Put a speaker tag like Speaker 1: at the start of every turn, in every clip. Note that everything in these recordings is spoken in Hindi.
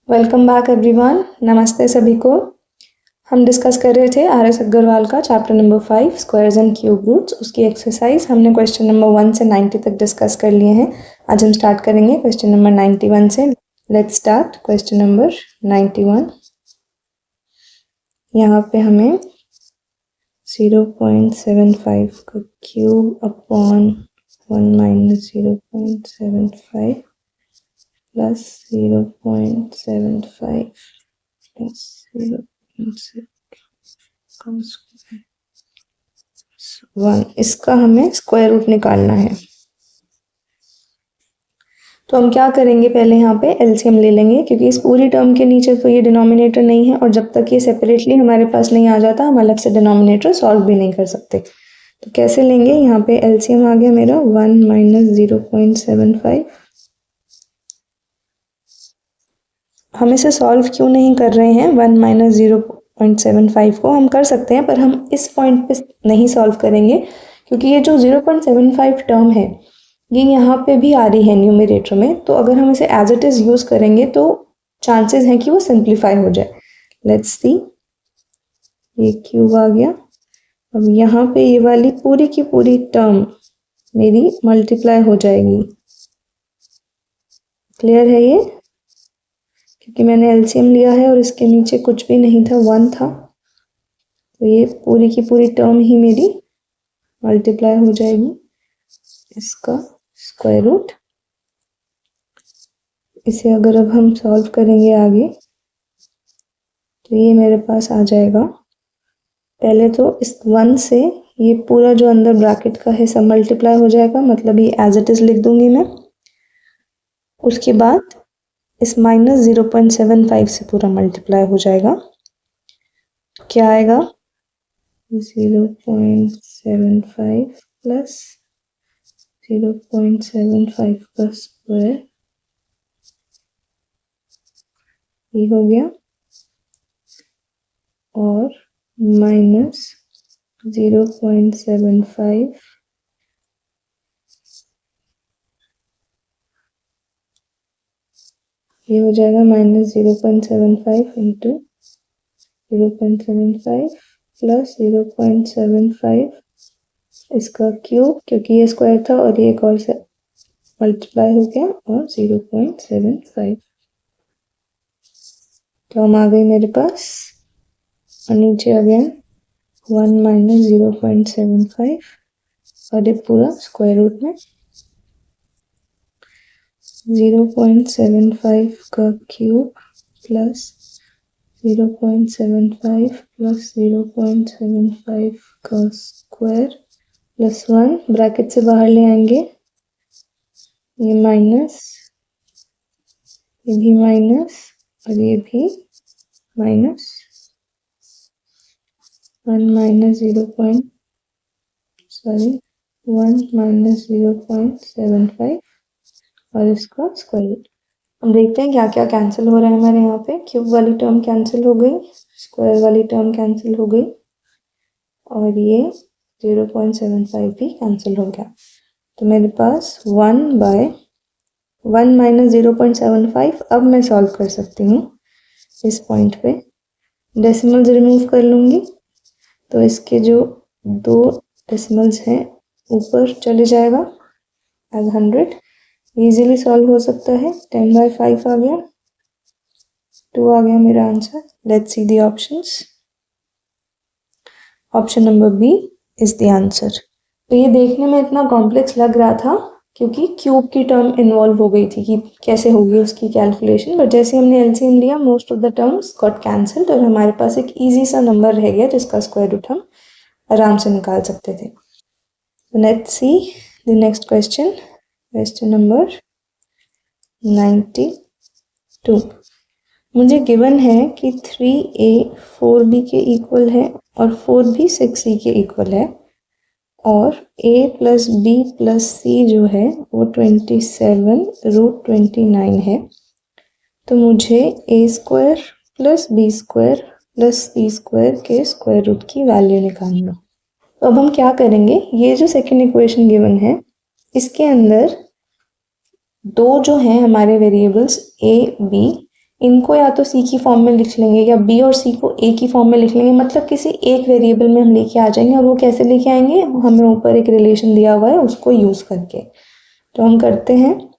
Speaker 1: Welcome back everyone. नमस्ते सभी को। हम डिस्कस कर रहे थे आर एस अग्रवाल का chapter number 5 squares and cube roots. उसकी एक्सरसाइज हमने क्वेश्चन नंबर 1 से 90 तक डिस्कस कर लिए हैं। आज हम स्टार्ट करेंगे क्वेश्चन नंबर 91 से। Let's start question number 91। यहाँ पे हमें 0.75 का cube upon 1 minus 0.75 plus 0.75 plus 0.1 इसका हमें स्क्वायर रूट निकालना है। तो हम क्या करेंगे, पहले यहाँ पे एलसीएम ले लेंगे, क्योंकि इस पूरी टर्म के नीचे तो ये डिनोमिनेटर नहीं है और जब तक ये सेपरेटली हमारे पास नहीं आ जाता हम अलग से डिनोमिनेटर सॉल्व भी नहीं कर सकते। तो कैसे लेंगे, यहाँ पे एलसीएम आ गया मेरा 1 माइनस 0.75। हम इसे सॉल्व क्यों नहीं कर रहे हैं 1 माइनस 0.75 को, हम कर सकते हैं पर हम इस पॉइंट पे नहीं सॉल्व करेंगे, क्योंकि ये जो 0.75 टर्म है ये यहाँ पे भी आ रही है न्यूमरेटर में। तो अगर हम इसे एज इट इज यूज करेंगे तो चांसेस हैं कि वो सिंप्लीफाई हो जाए। लेट्स सी, ये क्यूब आ गया। अब यहाँ पे ये वाली पूरी की पूरी टर्म मेरी मल्टीप्लाई हो जाएगी। क्लियर है ये, क्योंकि मैंने एलसीएम लिया है और इसके नीचे कुछ भी नहीं था, 1 था, तो ये पूरी की पूरी टर्म ही मेरी मल्टीप्लाई हो जाएगी इसका स्क्वायर रूट। इसे अगर अब हम सॉल्व करेंगे आगे तो ये मेरे पास आ जाएगा। पहले तो इस 1 से ये पूरा जो अंदर ब्रैकेट का है सब मल्टीप्लाई हो जाएगा, मतलब ये एज इट इज लिख दूंगी मैं। उसके बाद इस माइनस 0.75 से पूरा मल्टीप्लाई हो जाएगा। क्या आएगा, 0.75 प्लस 0.75 का स्क्वायर, ये हो गया, और माइनस 0.75 ये हो जाएगा माइनस 0.75 इंटू 0.75 प्लस 0.75 इसका क्यूब, क्योंकि ये स्क्वायर था और ये एक और से मल्टीप्लाई हो गया, और 0.75। तो हम आ गई मेरे पास, और नीचे अगेन 1 माइनस 0.75 और ये पूरा स्क्वायर रूट में 0.75 का क्यूब प्लस 0.75 प्लस 0.75 का स्क्वायर प्लस 1, ब्रैकेट से बाहर ले आएंगे, ये माइनस, ये भी माइनस और ये भी माइनस, 1 माइनस 0.75 और इसका स्क्वायर रूट। हम देखते हैं क्या क्या कैंसिल हो रहा है हमारे यहाँ पे। क्यूब वाली टर्म कैंसिल हो गई, स्क्वायर वाली टर्म कैंसिल हो गई, और ये 0.75 भी कैंसिल हो गया। तो मेरे पास 1 माइनस 0.75 अब मैं सॉल्व कर सकती हूँ इस पॉइंट पे। डेसिमल्स रिमूव कर लूँगी तो इसके जो 2 डेसिमल्स हैं ऊपर चले जाएगा एज 100। इजीली सॉल्व हो सकता है। 10/5 आ गया, 2 आ गया मेरा answer. Let's see the options. Option number B is the answer. तो ये देखने में इतना कॉम्प्लेक्स लग रहा था क्योंकि क्यूब की टर्म इन्वॉल्व हो गई थी कि कैसे होगी उसकी कैलकुलेशन, बट जैसे हमने एलसीएम लिया most of the terms got cancelled और हमारे पास एक इजी सा नंबर रह गया जिसका स्क्वायर रूट हम आराम से निकाल सकते थे। Let's see the next question, question number 92। मुझे गिवन है कि 3a 4b के इक्वल है और 4b 6c के इक्वल है, और a plus b plus c जो है वो 27√29 है। तो मुझे a square plus b square plus c square के स्क्वायर रूट की वैल्यू निकालना। तो अब हम क्या करेंगे, ये जो सेकेंड इक्वेशन गिवन है इसके अंदर 2 जो हैं हमारे वेरिएबल्स a b, इनको या तो सी की फॉर्म में लिख लेंगे या बी और सी को ए की फॉर्म में लिख लेंगे, मतलब किसी एक वेरिएबल में हम लेके आ जाएंगे। और वो कैसे लेके आएंगे, हमें ऊपर एक रिलेशन दिया हुआ है उसको यूज़ करके। तो हम करते हैं।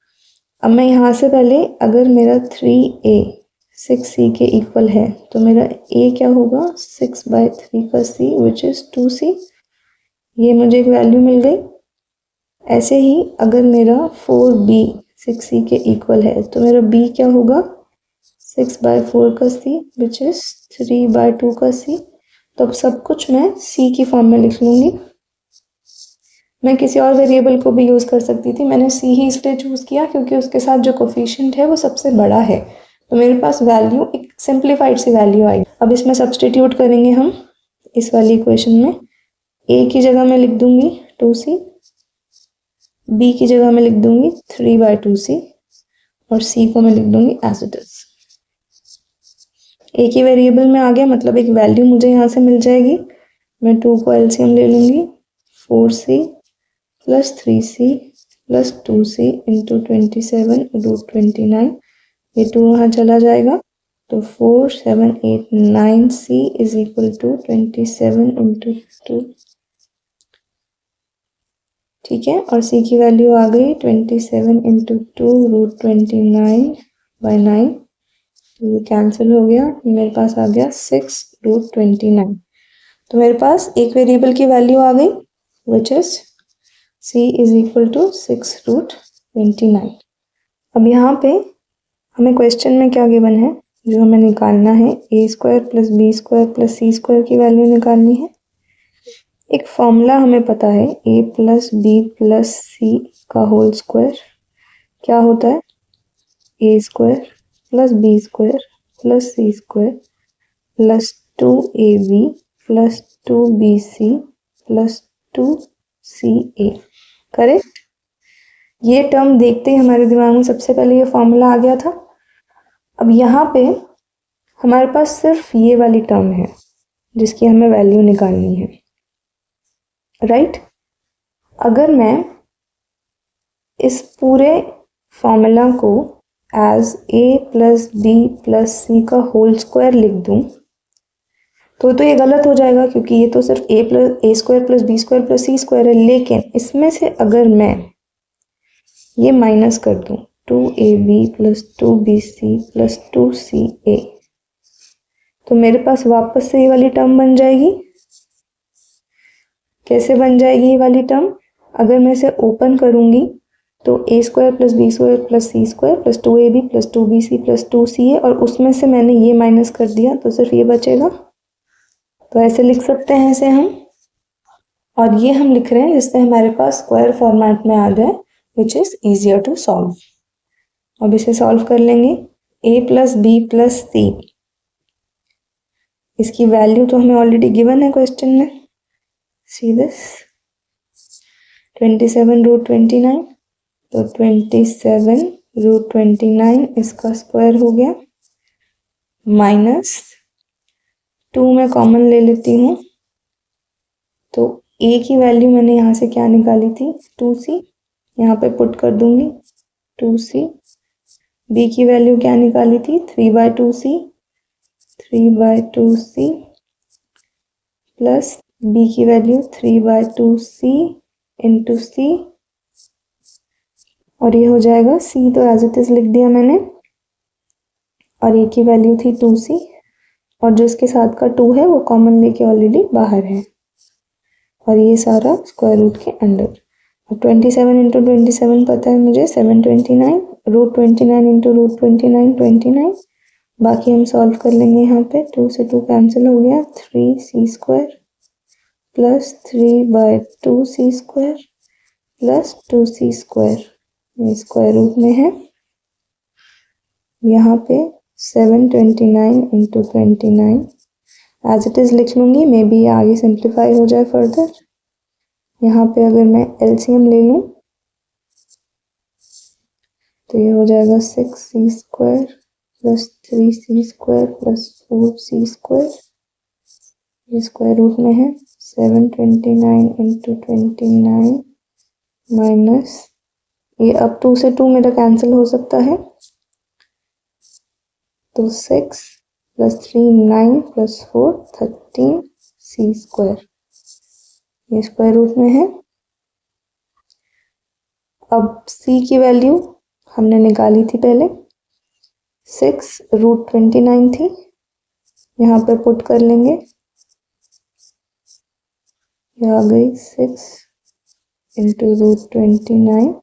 Speaker 1: अब मैं यहाँ से पहले अगर मेरा 3a 6c के इक्वल है तो मेरा a क्या होगा 6/3 का c विच इज़ 2c। ये मुझे एक वैल्यू मिल गई। ऐसे ही अगर मेरा 4b 6c के इक्वल है तो मेरा b क्या होगा 6/4 का c विच इज़ 3/2 का c। तो अब सब कुछ मैं c की फॉर्म में लिख लूँगी। मैं किसी और वेरिएबल को भी यूज़ कर सकती थी, मैंने c ही इसलिए चूज़ किया क्योंकि उसके साथ जो कोफिशिएंट है वो सबसे बड़ा है। तो मेरे पास वैल्यू एक सिंप्लीफाइड सी वैल्यू आएगी। अब इसमें सब्सटीट्यूट करेंगे हम इस वाली इक्वेशन में। a की जगह मैं लिख दूंगी 2c, b की जगह मैं लिख दूंगी 3/2c और c को मैं लिख दूंगी एज इट इज। एक ही वेरिएबल में आ गया, मतलब एक वैल्यू मुझे यहाँ से मिल जाएगी। मैं 2 को एलसीएम ले लूंगी, 4c plus 3c plus 2c into 27√29। ये 2 वहाँ चला जाएगा तो 4 7 8 9c is equal to 27 into 2। ठीक है, और c की वैल्यू आ गई 27 इंटू 2√29/9। तो ये कैंसिल हो गया, मेरे पास आ गया 6√29। तो मेरे पास एक वेरिएबल की वैल्यू आ गई which is c is equal to 6√29। अब यहाँ पे हमें क्वेश्चन में क्या गिवन है, जो हमें निकालना है a² plus b² plus c² की वैल्यू निकालनी है। एक फॉर्मूला हमें पता है a plus B plus C का होल स्क्वायर क्या होता है a² plus b² plus c² plus 2ab plus 2bc plus 2ca। Correct. ये टर्म देखते ही हमारे दिमाग में सबसे पहले ये फॉर्मूला आ गया था। अब यहाँ पे हमारे पास सिर्फ ये वाली टर्म है जिसकी हमें वैल्यू निकालनी है, राइट। अगर मैं इस पूरे फॉर्मूला को as a plus B plus C का होल स्क्वायर लिख दूं तो ये गलत हो जाएगा, क्योंकि ये तो सिर्फ a² plus b² plus c² है। लेकिन इसमें से अगर मैं ये माइनस कर दूं 2ab plus 2bc plus 2ca तो मेरे पास वापस से ये वाली टर्म बन जाएगी। कैसे बन जाएगी ये वाली टर्म, अगर मैं इसे ओपन करूंगी तो a² plus b² plus c² plus 2ab plus 2bc plus 2ca और उसमें से मैंने ये माइनस कर दिया तो सिर्फ ये बचेगा। तो ऐसे लिख सकते हैं इसे हम, और ये हम लिख रहे हैं जिससे हमारे पास स्क्वायर फॉर्मेट में आ जाए which is easier to solve. अब इसे सॉल्व कर लेंगे। a plus B plus C, इसकी वैल्यू तो हमें ऑलरेडी गिवन है क्वेश्चन में। सी दिस 27√29, तो 27√29 इसका स्क्वायर हो गया माइनस 2 मैं कॉमन ले लेती हूँ तो a की वैल्यू मैंने यहाँ से क्या निकाली थी 2c, यहाँ पे पुट कर दूंगी 2c। b की वैल्यू क्या निकाली थी 3/2c प्लस b की वैल्यू 3/2c इंटू c, और ये हो जाएगा c तो एज इट इज लिख दिया मैंने, और a की वैल्यू थी 2c और जो इसके साथ का 2 है वो कॉमन लेके ऑलरेडी बाहर है, और ये सारा स्क्वायर रूट के अंदर। अब 27 इंटू 27 पता है मुझे 729, √29 इंटू √29 29। बाकी हम सॉल्व कर लेंगे। यहाँ पे 2 से 2 कैंसिल हो गया, 3c² plus 3/2c² plus 2c², ये स्क्वायर रूट में है। यहाँ पे 729 इंटू 29 एज इट इज लिख लूंगी, मे बी ये आगे सिंप्लीफाई हो जाए फर्दर। यहाँ पे अगर मैं एलसीएम ले लूं तो ये हो जाएगा 6c² plus 3c² plus 4c², ये स्क्वायर रूट में है। 729 इंटू 29 माइनस ये अब 2 से 2 मेरा कैंसिल हो सकता है, तो 6 + 3 9 + 4 13 c स्क्वायर, ये स्क्वायर रूट में है। अब c की वैल्यू हमने निकाली थी पहले, 6√29 थी, यहाँ पे पुट कर लेंगे, ये आ गई 6 × √29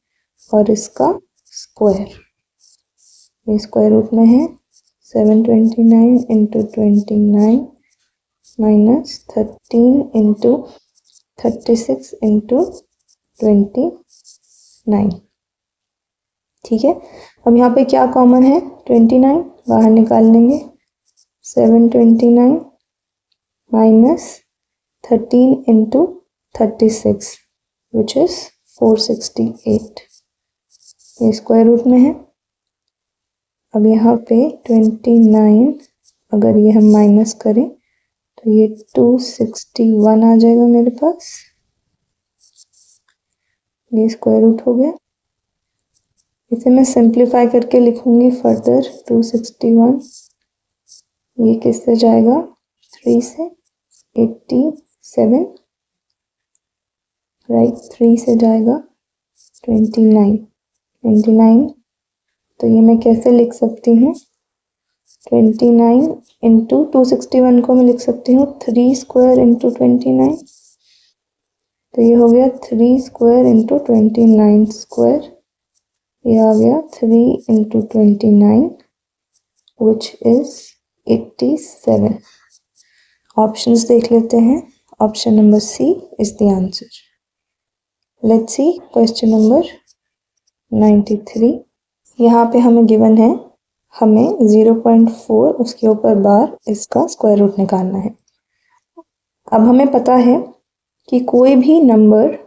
Speaker 1: और इसका स्क्वायर, ये स्क्वायर रूट में है। 729 × 29 माइनस 13 × 36 × 29, ठीक है। अब यहाँ पे क्या कॉमन है, 29 बाहर निकाल लेंगे, 729 माइनस 13 × 36 विच इज 468, ये स्क्वायर रूट में है। अब यहाँ पे 29 अगर ये हम माइनस करें तो ये 261 आ जाएगा मेरे पास, ये स्क्वायर रूट हो गया। इसे मैं सिंप्लीफाई करके लिखूंगी फर्दर, 261 ये किससे जाएगा, 3 से 87, राइट, 3 से जाएगा 29, तो ये मैं कैसे लिख सकती हूँ, 29 × 261 को मैं लिख सकती हूँ 3 स्क्वायर × 29, तो ये हो गया 3 स्क्वायर × 29 स्क्वायर, ये आ गया 3 × 29 विच इज 87। ऑप्शंस देख लेते हैं, option number C is the answer. Let's see question number 93। यहाँ पे हमें गिवन है, हमें 0.4 उसके ऊपर बार इसका स्क्वायर रूट निकालना है। अब हमें पता है कि कोई भी नंबर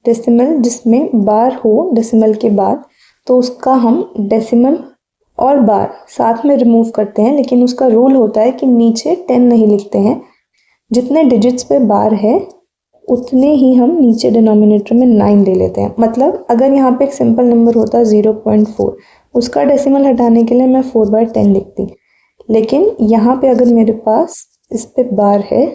Speaker 1: डेसिमल जिसमें बार हो डेसिमल के बाद, तो उसका हम डेसिमल और बार साथ में रिमूव करते हैं, लेकिन उसका रूल होता है कि नीचे 10 नहीं लिखते हैं, जितने डिजिट्स पे बार है उतने ही हम नीचे डिनोमिनेटर में 9 ले लेते हैं। मतलब अगर यहाँ पे एक सिंपल नंबर होता 0.4, उसका डेसिमल हटाने के लिए मैं 4/10 लिखती, लेकिन यहाँ पे अगर मेरे पास इस पे बार है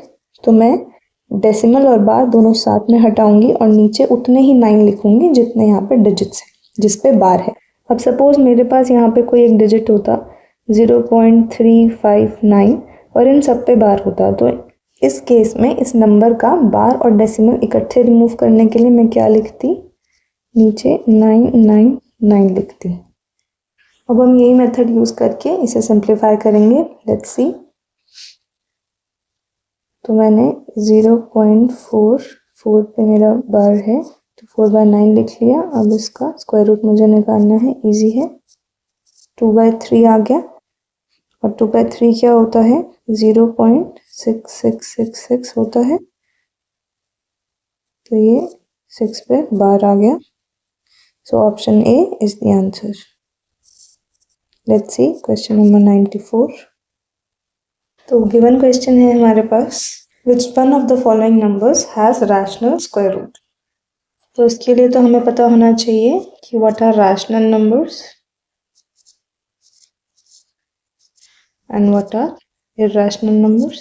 Speaker 1: तो मैं डेसिमल और बार दोनों साथ में हटाऊंगी और नीचे उतने ही 9 लिखूंगी जितने यहाँ पे डिजिट्स है जिस पे बार है। अब सपोज मेरे पास यहाँ पे कोई एक डिजिट होता 0.359 और इन सब पे बार होता, तो इस केस में इस नंबर का बार और डेसिमल इकट्ठे रिमूव करने के लिए मैं क्या लिखती, नीचे 999 लिखती। अब हम यही मेथड यूज करके इसे सिंप्लीफाई करेंगे, लेट्स सी। तो मैंने 0.44 पे मेरा बार है तो 4/9 लिख लिया। अब इसका स्क्वायर रूट मुझे निकालना है, इजी है, 2/3 आ गया, और 2/3 क्या होता है, 0.6666 होता है, तो ये 6 पे बार आ गया। So option A is the answer. Let's see question number 94। तो गिवन क्वेश्चन है हमारे पास, which one of the following numbers has rational square root. तो इसके लिए तो हमें पता होना चाहिए कि what are rational numbers and what are irrational numbers।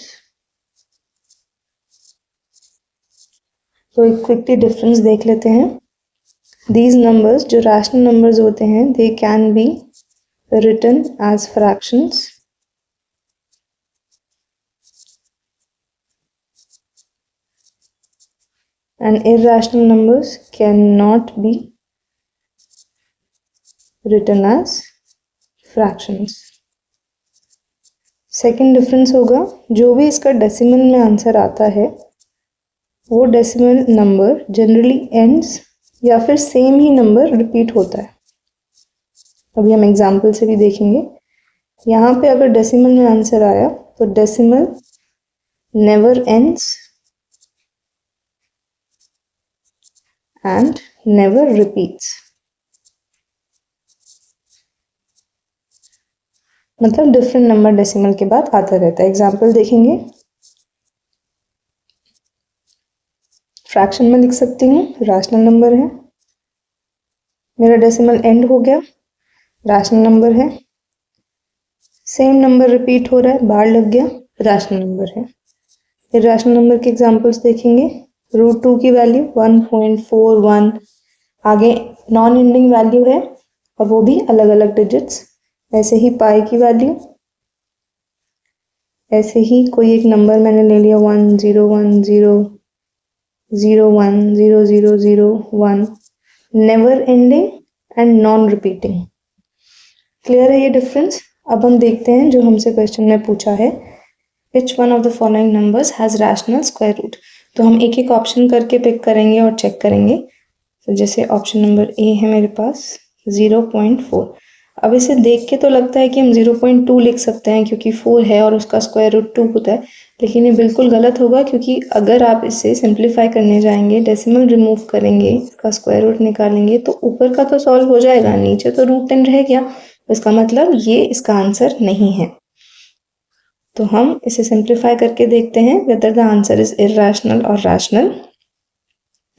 Speaker 1: तो एक क्विकली डिफरेंस देख लेते हैं। These numbers जो रैशनल नंबर्स होते हैं, they can be written as fractions and irrational numbers cannot be written as fractions। Second difference होगा, जो भी इसका डेसिमल में आंसर आता है वो डेसिमल नंबर जनरली एंड्स या फिर सेम ही नंबर रिपीट होता है। अभी हम एग्जाम्पल से भी देखेंगे। यहाँ पे अगर डेसिमल में आंसर आया तो decimal never ends and never repeats, मतलब डिफरेंट नंबर डेसिमल के बाद आता रहता है। एग्जाम्पल देखेंगे, फ्रैक्शन में लिख सकती हूँ, रैशनल नंबर है, मेरा डेसिमल एंड हो गया, रैशनल नंबर है, सेम नंबर रिपीट हो रहा है, बार लग गया, रैशनल नंबर है। फिर रैशनल नंबर के एग्जांपल्स देखेंगे। √2 की वैल्यू 1.41, आगे नॉन एंडिंग वैल्यू है और वो भी अलग अलग डिजिट्स। ऐसे ही पाई की वैल्यू, ऐसे ही कोई एक नंबर मैंने ले लिया 101001000001, never ending and non repeating. Clear है ये डिफरेंस? अब हम देखते हैं जो हमसे क्वेश्चन में पूछा है, which one of the following numbers has rational square root. तो हम एक एक ऑप्शन करके पिक करेंगे और चेक करेंगे। तो जैसे ऑप्शन नंबर ए है मेरे पास 0.4। अब इसे देख के तो लगता है कि हम 0.2 लिख सकते हैं क्योंकि 4 है और उसका स्क्वायर रूट 2 होता है, लेकिन ये बिल्कुल गलत होगा क्योंकि अगर आप इसे सिंप्लीफाई करने जाएंगे, डेसिमल रिमूव करेंगे, इसका स्क्वायर रूट निकालेंगे तो ऊपर का तो सॉल्व हो जाएगा, नीचे तो √10 रह गया। इसका मतलब ये इसका आंसर नहीं है। तो हम इसे सिंप्लीफाई करके देखते हैं whether the answer is irrational और रैशनल।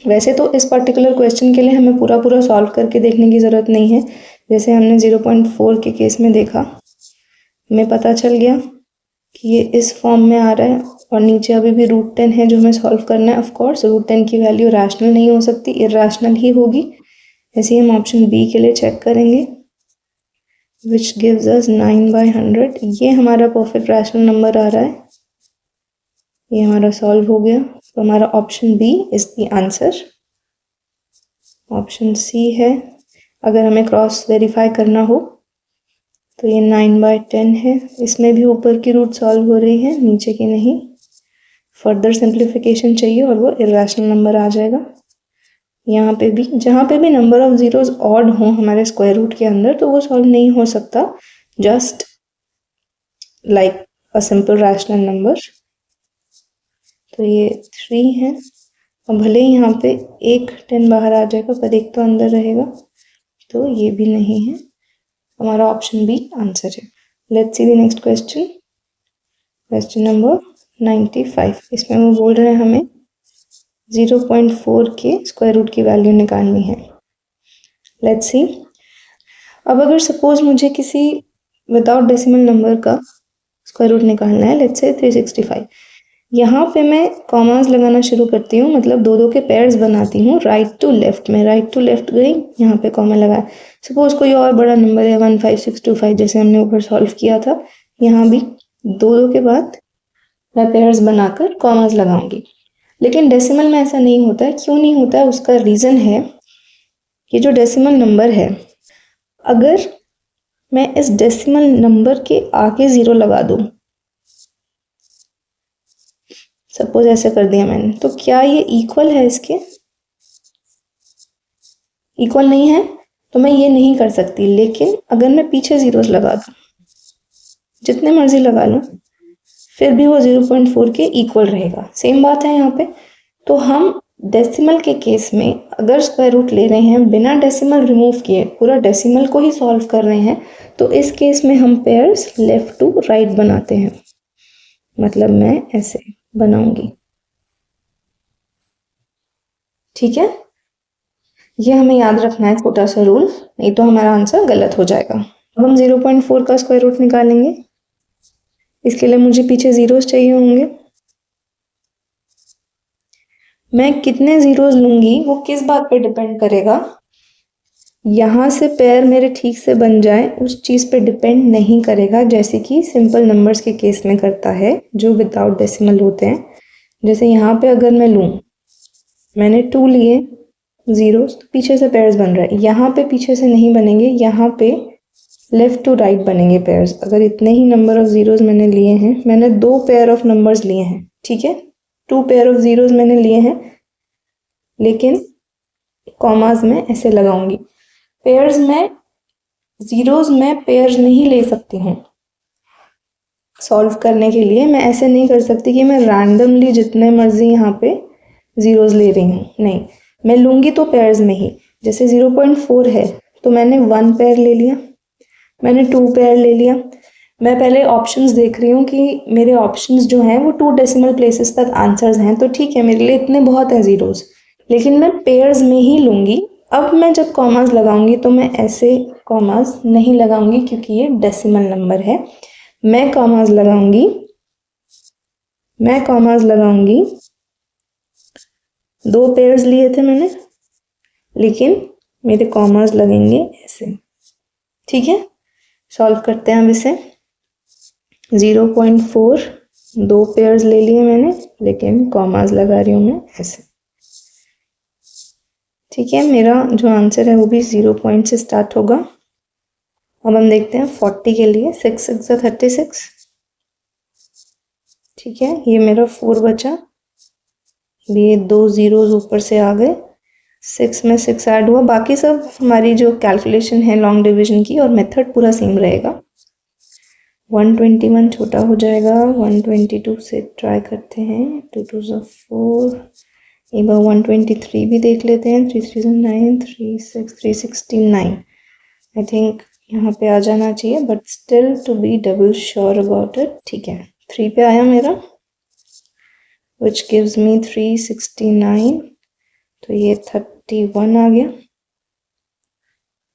Speaker 1: वैसे तो इस पर्टिकुलर क्वेश्चन के लिए हमें पूरा सॉल्व करके देखने की ज़रूरत नहीं है। जैसे हमने 0.4 के केस में देखा, हमें पता चल गया कि ये इस फॉर्म में आ रहा है और नीचे अभी भी √10 है जो हमें सॉल्व करना है। ऑफ कोर्स √10 की वैल्यू रैशनल नहीं हो सकती, इरैशनल ही होगी। ऐसे ही हम ऑप्शन बी के लिए चेक करेंगे, विच गिव्स अस 9/100। ये हमारा परफेक्ट रैशनल नंबर आ रहा है, ये हमारा सॉल्व हो गया। तो हमारा option B is the answer. Option C है, अगर हमें क्रॉस वेरीफाई करना हो तो ये 9/10 है, इसमें भी ऊपर की रूट सॉल्व हो रही है, नीचे की नहीं। फर्दर सिंप्लीफिकेशन चाहिए और वो इरैशनल नंबर आ जाएगा। यहाँ पे भी, जहाँ पे भी नंबर ऑफ जीरोज ऑड हो हमारे स्क्वायर रूट के अंदर, तो वो सॉल्व नहीं हो सकता, just like a simple rational number. तो ये 3 है और भले ही यहाँ पे एक 10 बाहर आ जाएगा पर एक तो अंदर रहेगा, तो ये भी नहीं है। हमारा ऑप्शन बी आंसर है। Let's see the next question, question number 95। इसमें वो बोल रहे हैं हमें 0.4 के स्क्वायर रूट की वैल्यू निकालनी है। Let's see. अब अगर सपोज मुझे किसी विदाउट डेसिमल नंबर का स्क्वायर रूट निकालना है, लेट्स से 365, यहाँ पे मैं कॉमास लगाना शुरू करती हूँ, मतलब दो के पेयर्स बनाती हूँ राइट टू लेफ्ट में। राइट टू लेफ्ट गई, यहाँ पे कॉमा लगाया। सपोज कोई और बड़ा नंबर है 15625, जैसे हमने ऊपर सॉल्व किया था, यहाँ भी दो के बाद मैं पेयर्स बनाकर कॉमास लगाऊंगी। लेकिन डेसिमल में ऐसा नहीं होता है। क्यों नहीं होता है? उसका रीज़न है कि जो डेसिमल नंबर है, अगर मैं इस डेसिमल नंबर के आगे 0 लगा दूं, सपोज ऐसे कर दिया मैंने, तो क्या ये इक्वल है? इसके इक्वल नहीं है तो मैं ये नहीं कर सकती। लेकिन अगर मैं पीछे जीरोस लगा दूं, जितने मर्जी लगा लूं, फिर भी वो 0.4 के इक्वल रहेगा। सेम बात है यहाँ पे। तो हम डेसिमल के केस में अगर स्क्वायर रूट ले रहे हैं बिना डेसिमल रिमूव किए, पूरा डेसिमल को ही सॉल्व कर रहे हैं, तो इस केस में हम पेयर्स लेफ्ट टू राइट बनाते हैं। मतलब मैं ऐसे बनाऊंगी, ठीक है? ये हमें याद रखना है, छोटा सा रूल, नहीं तो हमारा आंसर गलत हो जाएगा। अब हम 0.4 का स्क्वायर रूट निकालेंगे। इसके लिए मुझे पीछे जीरोस चाहिए होंगे। मैं कितने जीरोस लूंगी वो किस बात पे डिपेंड करेगा? यहाँ से पेयर मेरे ठीक से बन जाए उस चीज़ पे डिपेंड नहीं करेगा, जैसे कि सिंपल नंबर्स के केस में करता है जो विदाउट डेसिमल होते हैं। जैसे यहाँ पे अगर मैं लूँ, मैंने 2 लिए जीरोस, तो पीछे से पेयर्स बन रहा है। यहाँ पे पीछे से नहीं बनेंगे, यहाँ पे लेफ्ट टू राइट बनेंगे पेयर्स। अगर इतने ही नंबर ऑफ जीरोस मैंने लिए हैं, मैंने 2 पेयर ऑफ नंबर्स लिए हैं, ठीक है, 2 पेयर ऑफ जीरोस मैंने लिए हैं, लेकिन कॉमास में ऐसे लगाऊंगी। पेयर्स में, जीरोस में पेयर्स नहीं ले सकती हूँ सॉल्व करने के लिए। मैं ऐसे नहीं कर सकती कि मैं रैंडमली जितने मर्जी यहाँ पे जीरोस ले रही हूँ, नहीं, मैं लूँगी तो पेयर्स में ही। जैसे 0.4 है तो मैंने 1 पेयर ले लिया, मैंने 2 पेयर ले लिया। मैं पहले ऑप्शंस देख रही हूँ कि मेरे ऑप्शंस जो हैं वो 2 डेसिमल प्लेसेस तक आंसर्स हैं, तो ठीक है, मेरे लिए इतने बहुत हैं जीरोस, लेकिन मैं पेयर्स में ही लूँगी। अब मैं जब कॉमास लगाऊंगी तो मैं ऐसे कॉमास नहीं लगाऊंगी क्योंकि ये डेसिमल नंबर है। मैं कॉमास लगाऊंगी, 2 पेयर्स लिए थे मैंने, लेकिन मेरे कॉमास लगेंगे ऐसे। ठीक है, सॉल्व करते हैं अब इसे। 0.4 2 पेयर्स ले लिए मैंने, लेकिन कॉमास लगा रही हूँ मैं ऐसे। ठीक है, मेरा जो आंसर है वो भी 0 पॉइंट से स्टार्ट होगा। अब हम देखते हैं 40 के लिए। 6 6 36। ठीक है, ये मेरा 4 बचा, ये 2 जीरोस ऊपर से आ गए, 6 में 6 ऐड हुआ। बाकी सब हमारी जो कैलकुलेशन है लॉन्ग डिवीजन की और मेथड पूरा सेम रहेगा। 121 छोटा हो जाएगा, 122 से ट्राई करते हैं, 2 2 4। एक बार 123 भी देख लेते हैं, 3 3 9, 3 6 369। आई थिंक यहाँ पे आ जाना चाहिए, but still to be double sure about it. ठीक है, 3 पे आया मेरा, which gives me 369। तो ये 31 आ गया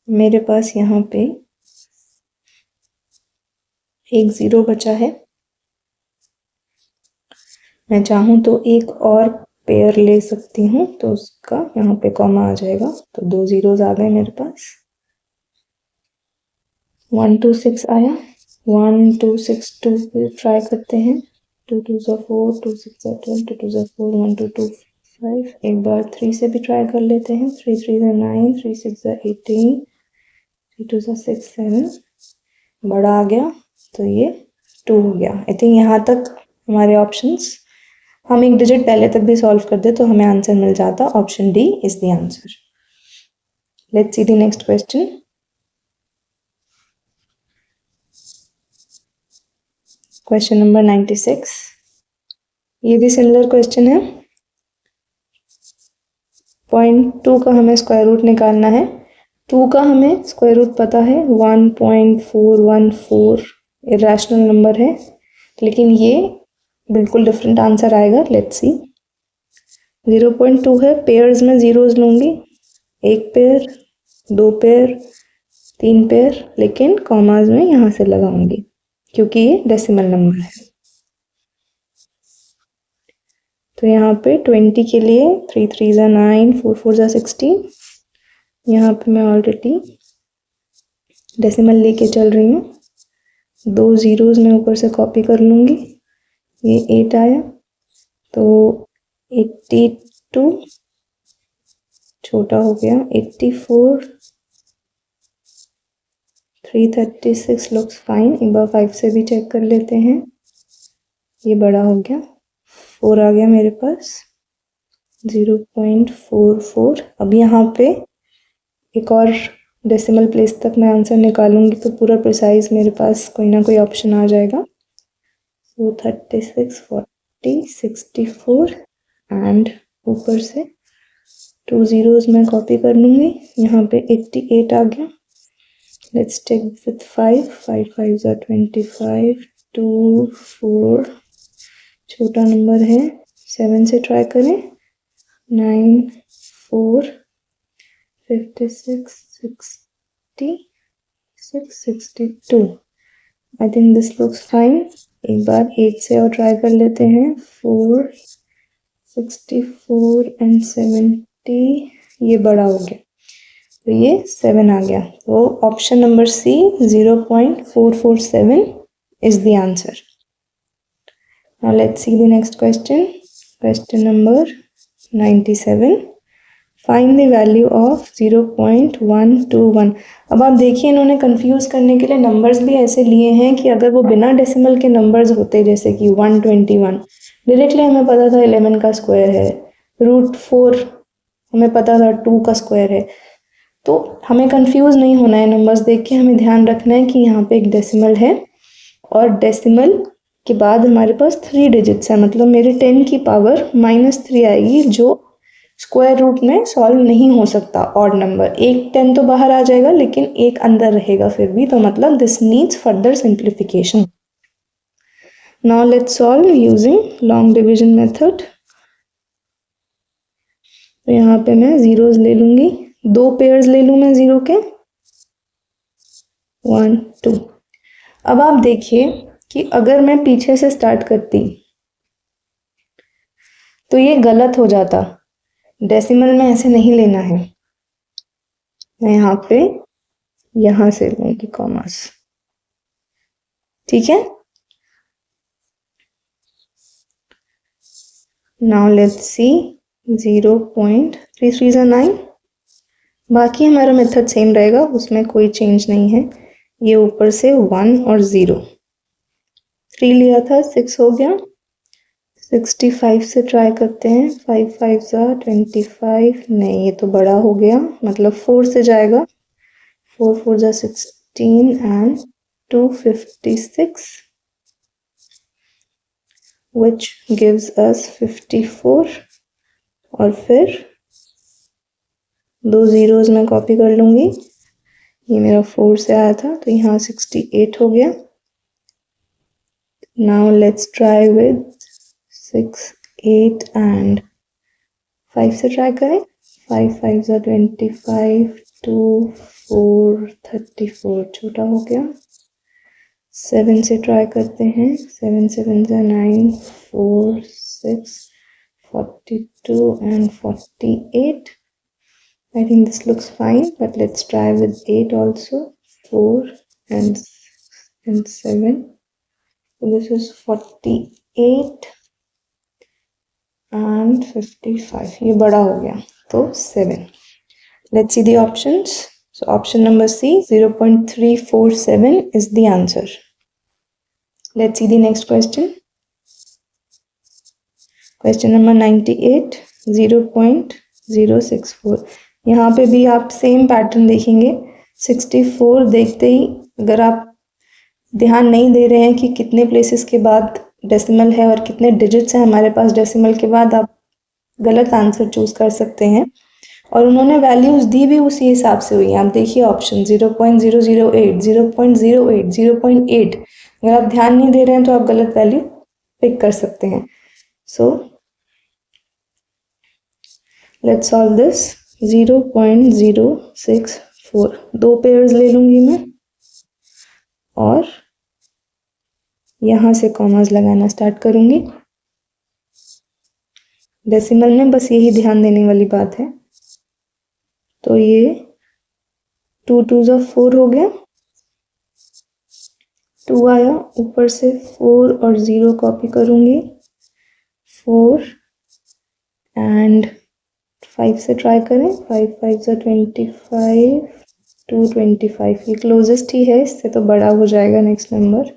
Speaker 1: मेरे पास। यहाँ पे एक 0 बचा है, मैं चाहूँ तो एक और पेयर ले सकती हूँ, तो उसका यहाँ पे कॉमा आ जाएगा, तो 2 जीरोस आ गए मेरे पास। 126 आया, 1 2 6 2 पे ट्राई करते हैं, 2 2 4, 2 6 12, 2 2 4, 1 2 2 5। एक बार 3 से भी ट्राई कर लेते हैं, 3 3 9, 3 6 18, 3 2 6 7। बड़ा आ गया, तो ये 2 हो गया। आई थिंक यहाँ तक हमारे ऑप्शंस, हम एक डिजिट पहले तक भी सॉल्व कर दे तो हमें आंसर मिल जाता। Option D is the answer. Let's see the next question. Question number 96। ये भी सिमिलर क्वेश्चन है। 0.2 का हमें स्क्वायर रूट निकालना है। 2 का हमें स्क्वायर रूट पता है 1.414 इरेशनल नंबर है, लेकिन ये बिल्कुल डिफरेंट आंसर आएगा। Let's see. 0.2 है, पेयर्स में जीरोस लूंगी, 1 पेयर, 2 पेयर, 3 पेयर, लेकिन कॉमास में यहाँ से लगाऊंगी क्योंकि ये डेसिमल नंबर है। तो यहाँ पे 20 के लिए 3 3 9, 4 4 16। यहाँ पे मैं ऑलरेडी डेसिमल लेके चल रही हूँ, 2 जीरोस में ऊपर से कॉपी कर लूँगी। ये 8 आया, तो 82 छोटा हो गया, 84, 336 लुक्स फाइन। एक बार 5 से भी चेक कर लेते हैं, ये बड़ा हो गया, 4 आ गया मेरे पास, 0.44। अब यहाँ पे एक और डेसिमल प्लेस तक मैं आंसर निकालूंगी तो पूरा प्रिसाइज मेरे पास कोई ना कोई ऑप्शन आ जाएगा। 36, 40, 64 एंड ऊपर से 2 जीरोस में कॉपी कर लूँगी। यहाँ पे 88 आ गया। लेट्स टेक विथ 5 5 5 25, 2 4 छोटा नंबर है, 7 से ट्राई करें, 9 4 56 60 62। I think this looks fine. एक बार 8 से और ट्राई कर लेते हैं, 4 64 एंड 70। ये बड़ा हो गया, तो ये 7 आ गया। तो option number C 0.447 is the answer. Now let's see the next question. Question number 97. Find the value of 0.121. अब आप देखिए, इन्होंने कंफ्यूज करने के लिए नंबर्स भी ऐसे लिए हैं कि अगर वो बिना डेसिमल के नंबर्स होते, जैसे कि 121, डायरेक्टली हमें पता था 11 का स्क्वायर है, √4 हमें पता था 2 का स्क्वायर है, तो हमें कंफ्यूज नहीं होना है। नंबर्स देख के हमें ध्यान रखना है कि यहाँ पे एक डेसिमल है और डेसिमल के बाद हमारे पास 3 डिजिट्स है, मतलब मेरे 10 की पावर -3 आएगी, जो स्क्वायर रूट में सॉल्व नहीं हो सकता। ऑड नंबर, एक 10 तो बाहर आ जाएगा लेकिन एक अंदर रहेगा फिर भी, तो मतलब this needs further simplification. Now let's solve using long division method. तो यहाँ पे मैं जीरोस ले लूंगी, 2 पेयर्स ले लूँ मैं जीरो के, 1 2। अब आप देखिए कि अगर मैं पीछे से स्टार्ट करती तो ये गलत हो जाता। डेसिमल में ऐसे नहीं लेना है, मैं यहाँ पे यहाँ से लूंगी कॉमर्स, ठीक है। Now let's see 0.33 is 9। बाकी हमारा मेथड सेम रहेगा, उसमें कोई चेंज नहीं है। ये ऊपर से 1 और 0, 3 लिया था, 6 हो गया। 65 से ट्राई करते हैं, 5 5 25, नहीं ये तो बड़ा हो गया, मतलब 4 से जाएगा। 4 4 16 एंड 256 which gives us 54। और फिर 2 zeros में कॉपी कर लूंगी, ये मेरा 4 से आया था तो यहाँ 68 हो गया। Now let's try with 6 8 and 5 से ट्राई करें। 5 5 25, 2 4 34, छोटा हो गया। 7 से ट्राई करते हैं, 7 7 9 4 6 42 and 48। I think this looks fine, but let's try with 8 also. 4 and 7. So this is 48 and 55. ये बड़ा हो गया तो 7। Let's see the options. So option number C, 0.347 is the answer. Let's see the next question. Question number 98, 0.064। यहाँ पे भी आप सेम पैटर्न देखेंगे। 64 देखते ही अगर आप ध्यान नहीं दे रहे हैं कि कितने प्लेसेस के बाद डेसिमल है और कितने डिजिट्स हैं हमारे पास डेसिमल के बाद, आप गलत आंसर चूज कर सकते हैं। और उन्होंने वैल्यूज दी भी उसी हिसाब से हुई है। आप देखिए ऑप्शन 0.008, 0.08, 0.8, अगर आप ध्यान नहीं दे रहे हैं तो आप गलत वैल्यू पिक कर सकते हैं। So let's solve this. 0.064, 2 pairs ले लूंगी मैं और यहां से कॉमास लगाना स्टार्ट करूंगी। डेसिमल में बस यही ध्यान देने वाली बात है। तो ये 2 2 4 हो गया, 2 आया, ऊपर से 4 और 0 कॉपी करूंगी, 4 एंड 5 से ट्राई करें। 5 5 25, 2 25, ये क्लोजेस्ट ही है, इससे तो बड़ा हो जाएगा नेक्स्ट नंबर।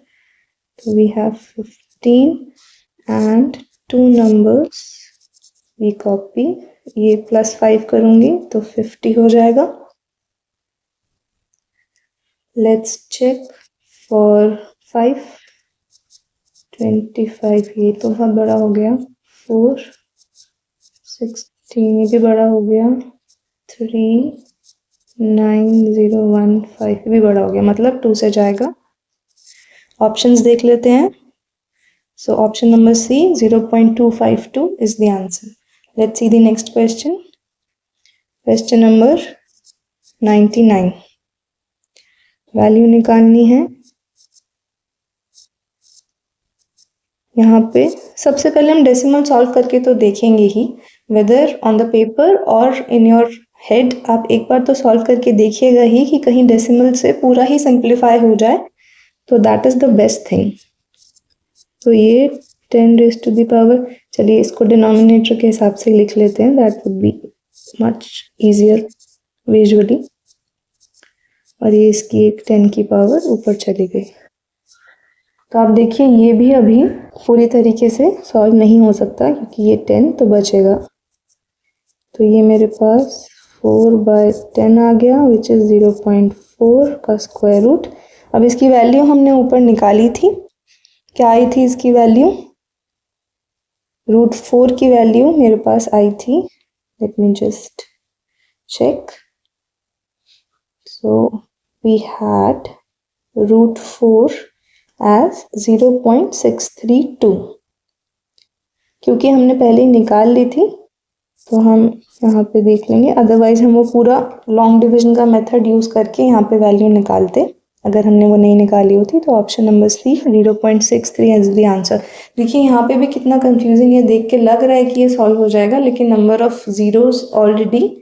Speaker 1: तो we have 15 and 2 numbers we copy, ये +5 करूंगी तो 50 हो जाएगा। लेट्स चेक फॉर 5 25, ये तो बहुत बड़ा हो गया। 4 16, ये भी बड़ा हो गया। 3 9 0 1 5 भी बड़ा हो गया, मतलब 2 से जाएगा। ऑप्शंस देख लेते हैं। So option number C, 0.252 is the answer. Let's see the next question. Question number 99, value निकालनी है। यहाँ पे सबसे पहले हम डेसिमल सॉल्व करके तो देखेंगे ही, वेदर ऑन द पेपर और इन योर हेड आप एक बार तो सॉल्व करके देखिएगा ही कि कहीं डेसिमल से पूरा ही सिंप्लीफाई हो जाए, तो that is the best thing. तो ये 10 raised to the power, चलिए इसको डिनोमिनेटर के हिसाब से लिख लेते हैं, that would be much easier visually. और ये इसकी एक 10 की पावर ऊपर चली गई। तो आप देखिए ये भी अभी पूरी तरीके से सॉल्व नहीं हो सकता क्योंकि ये 10 तो बचेगा। तो ये मेरे पास 4/10 आ गया, विच इज 0.4 का स्क्वायर रूट। अब इसकी वैल्यू हमने ऊपर निकाली थी, क्या आई थी इसकी वैल्यू? √4 की वैल्यू मेरे पास आई थी। Let me just check. So we had √4 as 0.632। क्योंकि हमने पहले ही निकाल ली थी तो हम यहाँ पे देख लेंगे, अदरवाइज हम वो पूरा लॉन्ग डिवीजन का मेथड यूज करके यहाँ पे वैल्यू निकालते। अगर हमने वो नहीं निकाली होती तो option number C 0.63 is the answer. देखिए यहाँ पे भी कितना कंफ्यूजिंग है, देख के लग रहा है कि ये सॉल्व हो जाएगा, लेकिन नंबर ऑफ जीरोस ऑलरेडी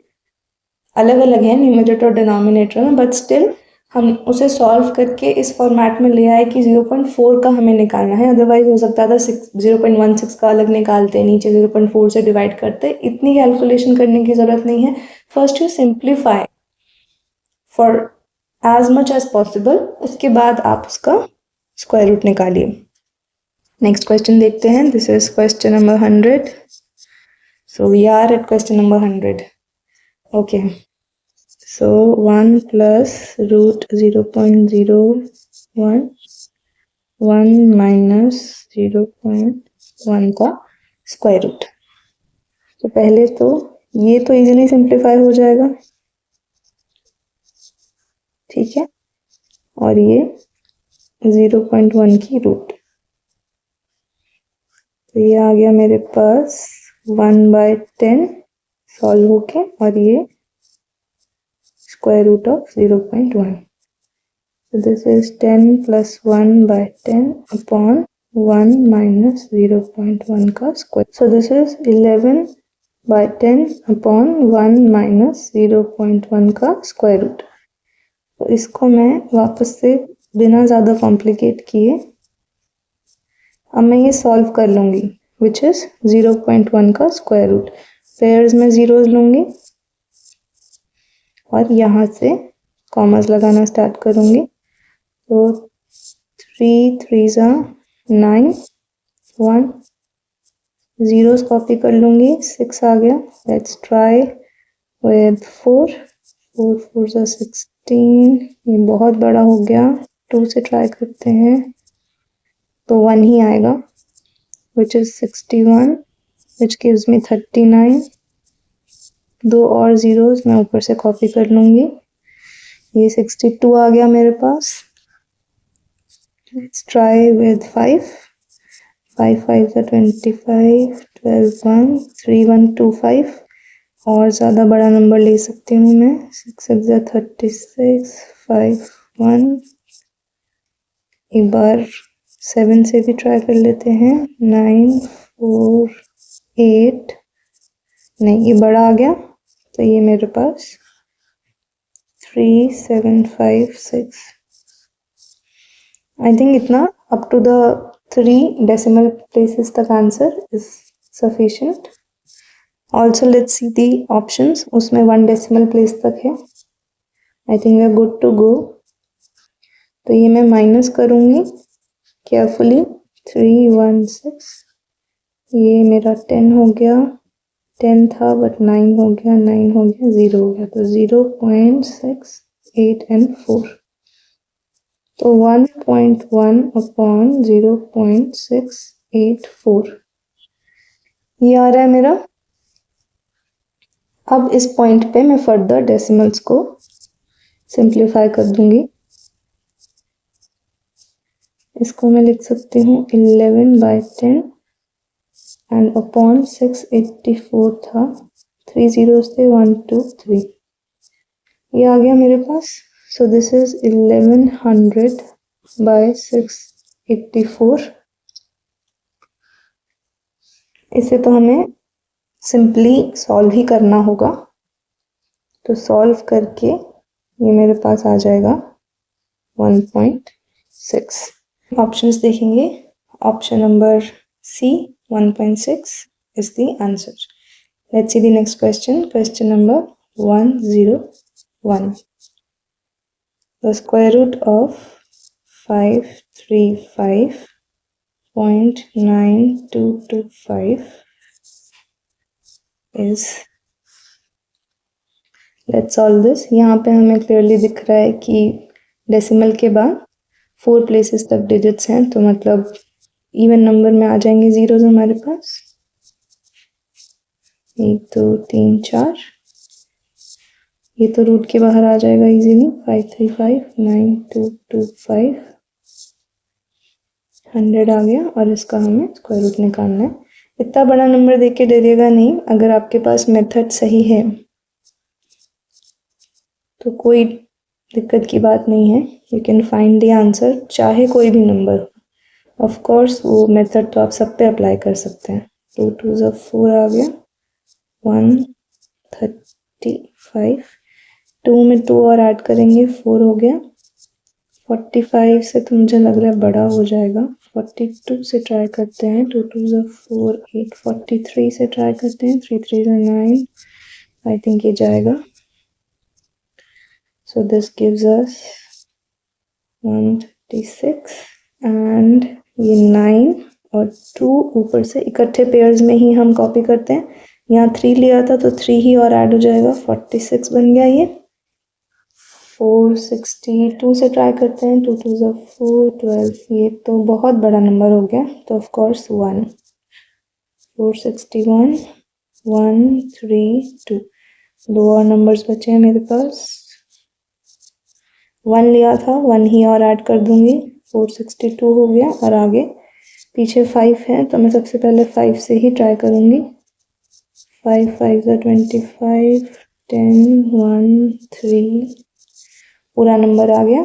Speaker 1: अलग अलग है न्यूमरेटर और डिनोमिनेटर में, बट स्टिल हम उसे सॉल्व करके इस फॉर्मेट में ले आए कि 0.4 का हमें निकालना है। अदरवाइज हो सकता था 0.16 का अलग निकालते, नीचे 0.4 से डिवाइड करते। इतनी कैलकुलेशन करने की ज़रूरत नहीं है। First you simplify for as much as possible, उसके बाद आप उसका स्क्वायर रूट निकालिए। नेक्स्ट क्वेश्चन देखते हैं। This is question number 100। So we are at question number 100। Okay, so 1 plus root 0.01 1 minus 0.1 का स्क्वायर रूट। तो पहले तो ये तो इजीली सिंप्लीफाई हो जाएगा, ठीक है, और ये 0.1 की रूट, तो ये आ गया मेरे पास 1/10 सॉल्व होके, और ये square root of 0.1. So this is 10 plus 1/10 upon 1 minus 0.1 का square. So this is 11/10 upon 1 minus 0.1 का square root. तो इसको मैं वापस से बिना ज़्यादा कॉम्प्लिकेट किए अब मैं ये सॉल्व कर लूँगी, विच इज़ 0.1 का स्क्वायर रूट। पेयर्स में ज़ीरोज़ लूँगी और यहाँ से कॉमर्स लगाना स्टार्ट करूँगी। तो 3 3 9, 1 ज़ीरोज़ कॉपी कर लूँगी, 6 आ गया। लेट्स ट्राई विद 4 4 4 16, ये बहुत बड़ा हो गया। 2 से ट्राई करते हैं तो 1 ही आएगा, which is 61, which gives me 39। 2 और ज़ीरोज़ मैं ऊपर से कॉपी कर लूँगी, ये 62 आ गया मेरे पास। लेट्स ट्राई विद 5 5 5 25, 12 1 3 1 2 5, और ज़्यादा बड़ा नंबर ले सकती हूँ मैं। 6 6 36, 5 1, एक बार 7 से भी ट्राई कर लेते हैं। 9 4 8, नहीं ये बड़ा आ गया, तो ये मेरे पास 3 7 5 6। आई थिंक इतना up to the 3 decimal places तक answer is sufficient. Also let's see the options, उसमें 1 डेसिमल प्लेस तक है। I think we are good to go. तो ये मैं माइनस करूँगी केयरफुली। 3 1 6, ये मेरा 10 हो गया, 10 था बट 9 हो गया, 9 हो गया, 0 हो गया, तो 0.6 8 and 4, तो 1.1 अपॉन 0.684 ये आ रहा है मेरा। अब इस पॉइंट पे मैं फर्दर डेसिमल्स को सिंप्लीफाई कर दूंगी। इसको मैं लिख सकती हूँ 11/10 एंड अपॉन 684 था, 3 ज़ीरोज़ थे, 1 2 3, ये आ गया मेरे पास। So this is 1100/684। इसे तो हमें सिंपली सॉल्व ही करना होगा, तो सॉल्व करके ये मेरे पास आ जाएगा 1.6। ऑप्शंस देखेंगे, option number C 1.6 is the answer. Let's see the next question. Question number 101. The square root of 535.9225 is, let's solve this. यहाँ पे हमें क्लियरली दिख रहा है कि डेसिमल के बाद 4 प्लेसेस तक डिजिट्स हैं, तो मतलब इवन नंबर में आ जाएंगे ज़ीरोज़ हमारे पास। 1 2 3 4, ये तो रूट के बाहर आ जाएगा इजीली। 535.9225 100 आ गया, और इसका हमें स्क्वायर रूट निकालना है। इतना बड़ा नंबर देख के डरिएगा नहीं, अगर आपके पास मेथड सही है तो कोई दिक्कत की बात नहीं है, you can find the answer, चाहे कोई भी नंबर। ऑफ कोर्स वो मेथड तो आप सब पे अप्लाई कर सकते हैं। 2 2 4 आ गया, 135, 2 में 2 और ऐड करेंगे, 4 हो गया। 45 से तो मुझे लग रहा है बड़ा हो जाएगा, 42 से ट्राई करते हैं, 2 2 4 8, 43 से ट्राई करते हैं, 3 3 9, आई थिंक ये जाएगा। So this gives us 136 and ये 9 और 2 ऊपर से इकट्ठे पेयर्स में ही हम कॉपी करते हैं। यहाँ 3 लिया था तो 3 ही और ऐड हो जाएगा, 46 बन गया ये। 462 से ट्राई करते हैं, 2 2 4 12, ये तो बहुत बड़ा नंबर हो गया, तो ऑफ कोर्स 1। 461 1 3 2, 2 और नंबर्स बचे हैं मेरे पास। 1 लिया था, 1 ही और ऐड कर दूंगी, 462 हो गया। और आगे पीछे 5 है तो मैं सबसे पहले 5 से ही ट्राई करूंगी। 5 5 25, 10 1 3, पूरा नंबर आ गया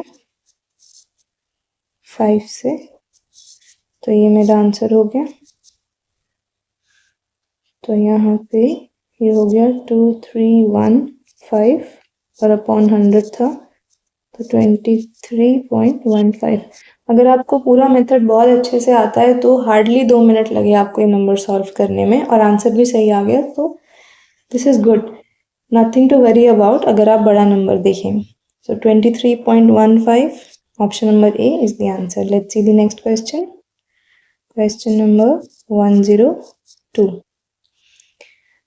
Speaker 1: 5 से, तो ये मेरा आंसर हो गया। तो यहाँ पे ये हो गया 2315 और अपॉन 100 था तो 23.15। अगर आपको पूरा मेथड बहुत अच्छे से आता है तो हार्डली 2 मिनट लगे आपको ये नंबर सॉल्व करने में, और आंसर भी सही आ गया, तो this is good, nothing to worry about अगर आप बड़ा नंबर देखें। So 23.15, option number A is the answer. Let's see the next question. Question number 102।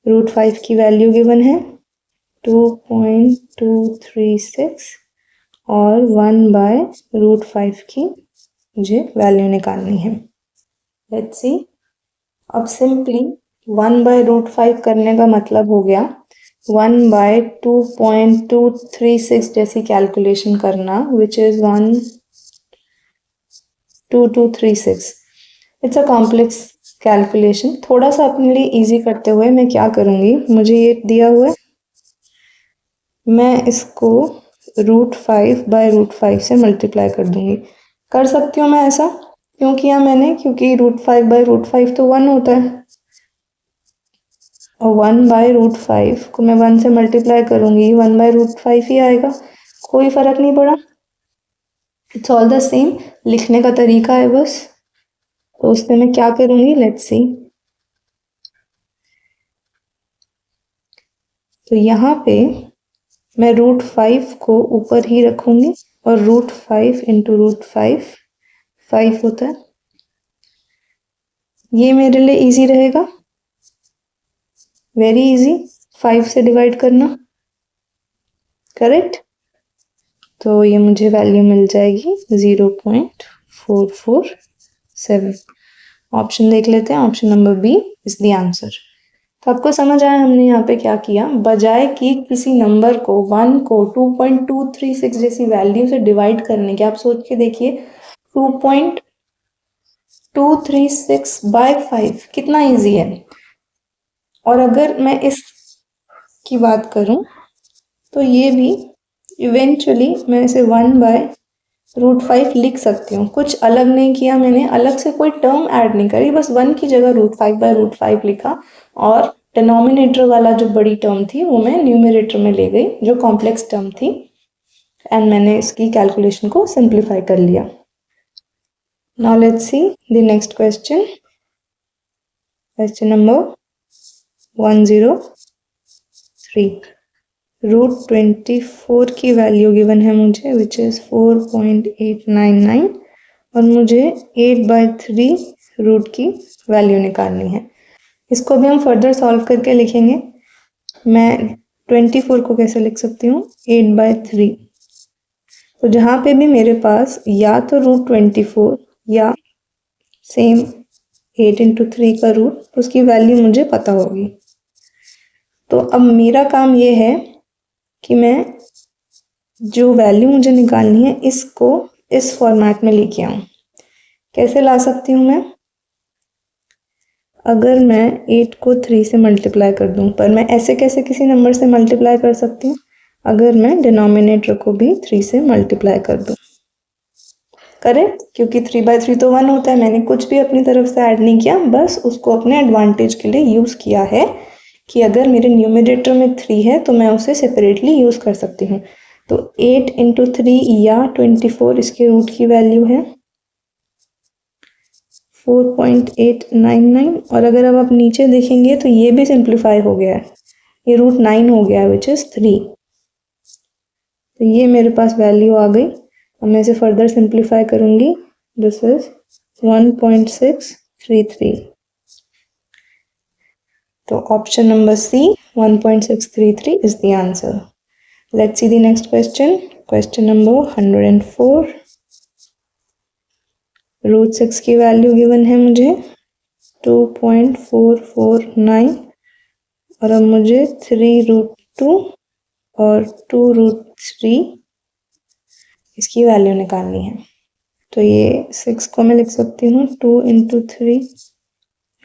Speaker 1: Root 5 की वैल्यू गिवन है 2.236 और 1/√5 की मुझे वैल्यू निकालनी है। Let's see. अब सिंपली 1/√5 करने का मतलब हो गया 1/2.236 जैसी कैलकुलेशन करना, which is 12236। It's a complex calculation. थोड़ा सा अपने लिए इजी करते हुए मैं क्या करूँगी, मुझे ये दिया हुआ है, मैं इसको √5/√5 से मल्टीप्लाई कर दूंगी। कर सकती हूँ मैं ऐसा, क्यों किया मैंने, क्योंकि √5/√5 तो 1 होता है, और 1/√5 को मैं 1 से मल्टीप्लाई करूंगी, 1/√5 ही आएगा, कोई फर्क नहीं पड़ा। इट्स ऑल द सेम, लिखने का तरीका है बस। तो उससे मैं क्या करूंगी, लेट्स सी। तो यहाँ पे मैं √5 को ऊपर ही रखूंगी, और √5 इंटू √5 5 होता है, ये मेरे लिए इजी रहेगा, वेरी इजी, 5 से डिवाइड करना, करेक्ट। तो ये मुझे वैल्यू मिल जाएगी 0.447। ऑप्शन देख लेते हैं, option number B is the answer. तो आपको समझ आया हमने यहाँ पे क्या किया, बजाय कि किसी नंबर को 1 को 2.236 जैसी वैल्यू से डिवाइड करने के, आप सोच के देखिए 2.236/5 कितना इजी है। और अगर मैं इस की बात करूं तो ये भी इवेंचुअली मैं इसे 1/√5 लिख सकती हूँ। कुछ अलग नहीं किया मैंने, अलग से कोई टर्म ऐड नहीं करी, बस 1 की जगह √5/√5 लिखा, और डिनोमिनेटर वाला जो बड़ी टर्म थी वो मैं न्यूमरेटर में ले गई, जो कॉम्प्लेक्स टर्म थी, एंड मैंने इसकी कैलकुलेशन को सिंप्लीफाई कर लिया। Now let's see the next question. Question number 103। √24 की वैल्यू गिवन है मुझे, विच इज 4.899, और मुझे 8/3 रूट की वैल्यू निकालनी है। इसको भी हम फर्दर सॉल्व करके लिखेंगे। मैं 24 को कैसे लिख सकती हूँ, 8/3। तो जहाँ पे भी मेरे पास या तो √24 या सेम 8 इंटू 3 का रूट, उसकी वैल्यू मुझे पता होगी। तो अब मेरा काम ये है कि मैं जो वैल्यू मुझे निकालनी है इसको इस फॉर्मेट में लेके आऊँ। कैसे ला सकती हूँ मैं, अगर मैं 8 को 3 से मल्टीप्लाई कर दूँ, पर मैं ऐसे कैसे किसी नंबर से मल्टीप्लाई कर सकती हूँ, अगर मैं डिनोमिनेटर को भी 3 से मल्टीप्लाई कर दूँ। करेक्ट, क्योंकि 3/3 तो 1 होता है। मैंने कुछ भी अपनी तरफ से ऐड नहीं किया, बस उसको अपने एडवांटेज के लिए यूज़ किया है कि अगर मेरे न्यूमरेटर में 3 है तो मैं उसे सेपरेटली यूज़ कर सकती हूँ। तो 8 × 3 या 24 इसके रूट की वैल्यू है 4.899। और अगर अब आप नीचे देखेंगे तो ये भी सिंप्लीफाई हो गया है, ये रूट 9 हो गया है विच इज़ 3। तो ये मेरे पास वैल्यू आ गई। अब मैं इसे फर्दर सिंप्लीफाई करूँगी, दिस इज 1.633। तो option number C 1.633 is the answer. Let's see the next question. Question number 104। Root 6 की वैल्यू गिवन है मुझे 2.449 और अब मुझे 3√2 और 2√3 इसकी वैल्यू निकालनी है। तो ये 6 को मैं लिख सकती हूँ 2 × 3।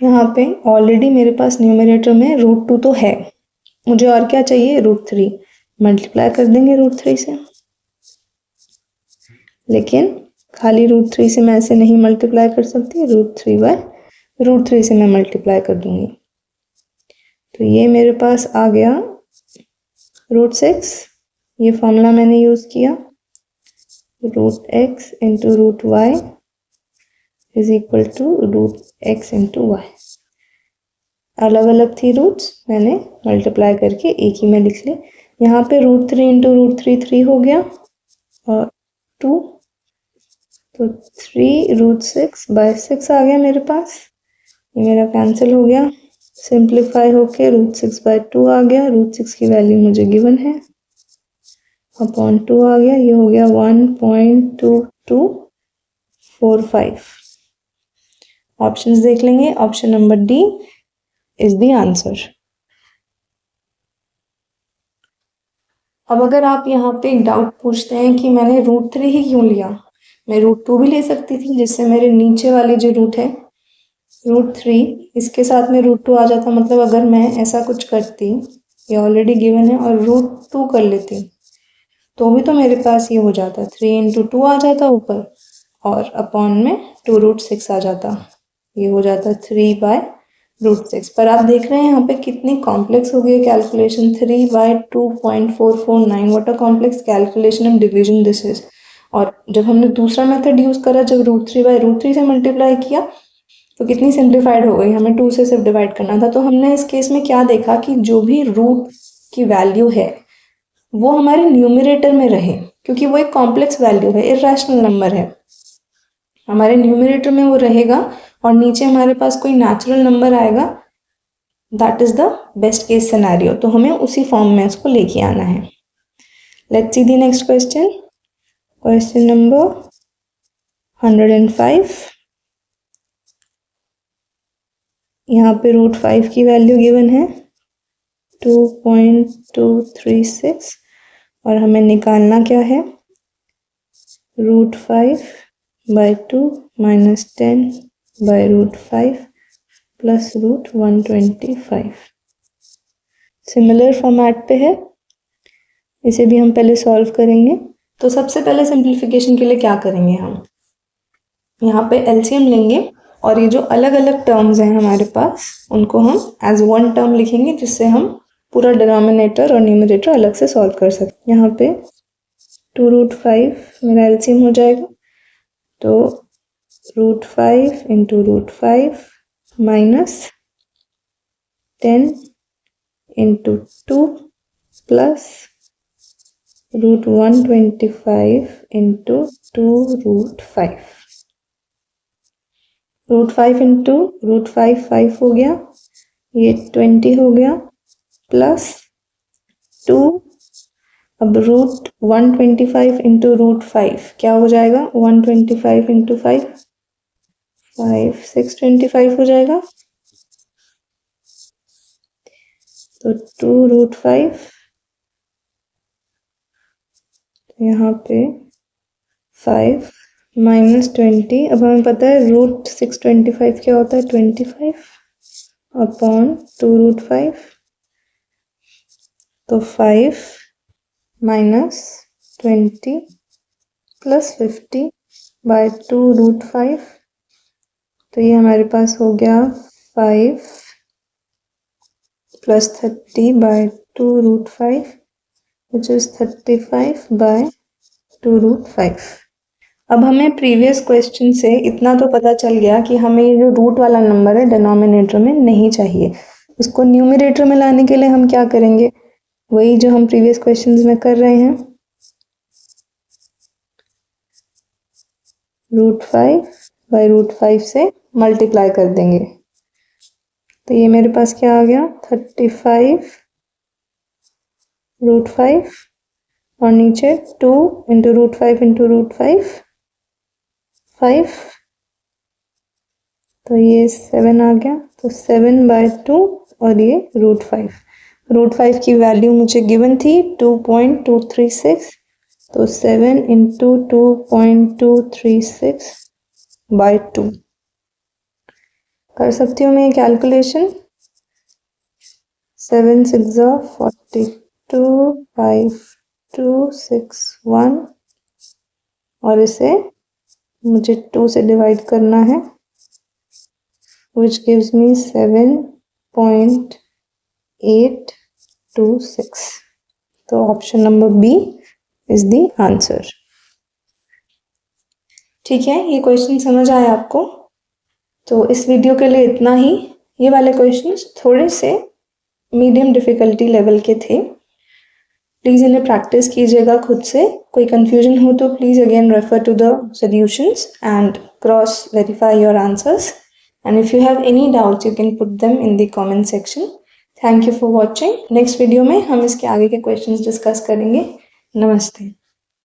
Speaker 1: यहाँ पे ऑलरेडी मेरे पास न्यूमरेटर में √2 तो है, मुझे और क्या चाहिए, √3। मल्टीप्लाई कर देंगे √3 से, लेकिन खाली √3 से मैं ऐसे नहीं मल्टीप्लाई कर सकती, √3 से मैं मल्टीप्लाई कर दूंगी। तो ये मेरे पास आ गया √6। ये फॉर्मूला मैंने यूज़ किया, √x × √y is equal to √x × y। अलग अलग थी रूट्स, मैंने मल्टीप्लाई करके एक ही में लिख ली। यहाँ पे √3 × √3 3 हो गया और 2, तो 3√6/6 आ गया मेरे पास। ये मेरा कैंसिल हो गया, सिंप्लीफाई होके √6/2 आ गया। √6 की वैल्यू मुझे गिवन है, अपॉन 2 आ गया। ये हो गया 1.2245। ऑप्शंस देख लेंगे, option number D is the answer. अब अगर आप यहाँ पे एक डाउट पूछते हैं कि मैंने √3 ही क्यों लिया, मैं √2 भी ले सकती थी, जिससे मेरे नीचे वाले जो रूट है √3 इसके साथ में √2 आ जाता। मतलब अगर मैं ऐसा कुछ करती, ये ऑलरेडी गिवन है, और √2 कर लेती तो भी तो मेरे पास ये हो जाता 3 × 2 आ जाता ऊपर, और अपॉन में 2√6 आ जाता। ये हो जाता 3/√6। पर आप देख रहे हैं यहाँ पे कितनी कॉम्प्लेक्स हो गई है calculation. 3/2.449, what a complex calculation of division this is. और जब हमने दूसरा मेथड यूज़ करा, जब √3/√3 से मल्टीप्लाई किया तो कितनी सिंप्लीफाइड हो गई, हमें 2 से सिर्फ डिवाइड करना था। तो हमने इस केस में क्या देखा कि जो भी रूट की वैल्यू है वो हमारे न्यूमरेटर में रहे, क्योंकि वो एक कॉम्प्लेक्स वैल्यू है, इरेशनल नंबर है, हमारे न्यूमरेटर में वो रहेगा और नीचे हमारे पास कोई नेचुरल नंबर आएगा। That is the best case scenario. तो हमें उसी फॉर्म में इसको लेके आना है। Let's see the next question. Question number 105। यहाँ पे √5 की वैल्यू गिवन है 2.236 और हमें निकालना क्या है, √5/2 -10/√5 प्लस √125। सिमिलर फॉर्मेट पे है, इसे भी हम पहले सॉल्व करेंगे। तो सबसे पहले सिंप्लीफिकेशन के लिए क्या करेंगे, हम यहाँ पे एलसीएम लेंगे और ये जो अलग अलग टर्म्स हैं हमारे पास उनको हम एज वन टर्म लिखेंगे, जिससे हम पूरा डिनोमिनेटर और न्यूमरेटर अलग से सॉल्व कर सकते हैं। यहाँ पे 2√5 मेरा एलसीएम हो जाएगा, तो √5 × √5 माइनस 10 × 2 प्लस √125 × 2√5। √5 × √5 5 हो गया, ये 20 हो गया, प्लस 2। अब √125 × √5 क्या हो जाएगा, 125 × 5 625 हो जाएगा। तो 2√5 यहाँ पे 5 -20। अब हमें पता है √625 क्या होता है, 25 अपॉन 2√5। तो 5 -20 + 50 बाय 2√5, तो ये हमारे पास हो गया 5 + 30 बाय 2√5 विच इज 35 बाय 2√5। अब हमें प्रीवियस क्वेश्चन से इतना तो पता चल गया कि हमें ये जो रूट वाला नंबर है डिनोमिनेटर में नहीं चाहिए। उसको न्यूमरेटर में लाने के लिए हम क्या करेंगे, वही जो हम प्रीवियस क्वेश्चंस में कर रहे हैं, √5 बाय √5 से मल्टीप्लाई कर देंगे। तो ये मेरे पास क्या आ गया, 35 √5 और नीचे 2 × √5 × √5 5, तो ये 7 आ गया, तो 7 बाय 2 और ये √5। √5 की वैल्यू मुझे गिवन थी 2.236, तो 7 × 2.236 बाय 2 कर सकती हूँ मैं कैलकुलेशन। 7 × 6 = 42, 5 2 6 1 और इसे मुझे 2 से डिवाइड करना है which gives me 7.826। तो option number B is the answer. ठीक है, ये क्वेश्चन समझ आया आपको? तो इस वीडियो के लिए इतना ही। ये वाले क्वेश्चंस थोड़े से मीडियम डिफिकल्टी लेवल के थे, प्लीज़ इन्हें प्रैक्टिस कीजिएगा खुद से। कोई कंफ्यूजन हो तो please again refer to the solutions and cross verify your answers, and if you have any doubts you can put them in the comment section. Thank you for watching. Next video में हम इसके आगे के क्वेश्चंस डिस्कस करेंगे। नमस्ते।